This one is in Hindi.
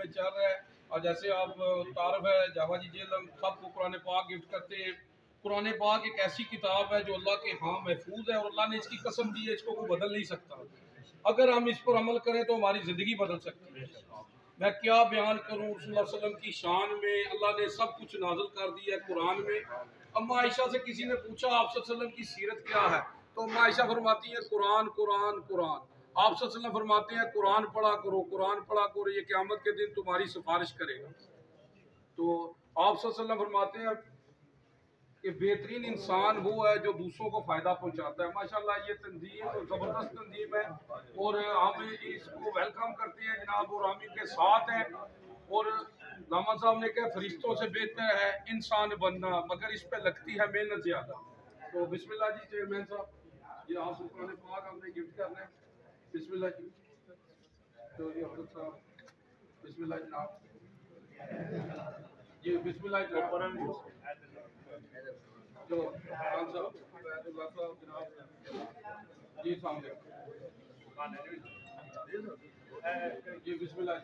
में चल रहा है। और जैसे आप तारफ है जावाजी जहलम सबको कुरान पाक गिफ्ट करते हैं। कुरान पाक एक ऐसी किताब है जो अल्लाह के यहाँ महफूज है और अल्लाह ने इसकी कसम दी है, इसको कोई बदल नहीं सकता। अगर हम इस पर अमल करें तो हमारी ज़िंदगी बदल सकती है। मैं क्या बयान करूँ रसूलुल्लाह सल्लल्लाहु अलैहि वसल्लम की शान में, अल्लाह ने सब कुछ नाज़िल कर दिया है कुरान में। अम्मा आयशा से किसी ने पूछा आप सल्लल्लाहु अलैहि वसल्लम की सीरत क्या है, तो अम्मा आयशा फरमाती है कुरान कुरान कुरान। आप सल्लल्लाहु अलैहि वसल्लम फरमाते हैं कुरान पढ़ा करो, कुरान पढ़ा करो, ये क़यामत के दिन तुम्हारी सिफारिश करेगा। तो आप सल्लल्लाहु अलैहि वसल्लम फरमाते हैं कि बेहतरीन इंसान वो है जो दूसरों को फ़ायदा पहुंचाता है। माशाल्लाह ये तंजीम तो ज़बरदस्त तंजीम है और हम इसको वेलकम करते हैं जनाब, और हम इनके साथ हैं। और लामा साहब ने कहा फरिश्तों से बेहतर है इंसान बनना, मगर इस पे लगती है मेहनत ज़्यादा। तो बिस्मिल्लाह जी चेयरमैन साहब, ये आप कुरान पाक हमने गिफ्ट करना है। बिस्मिल्लाह जी। तो ये हज़रत साहब बिस्मिल्लाह जनाब जी, बिस्मिल्लाह जनाब। जो खान साहब जनाब जी सामने जी बिस्मिल्लाह।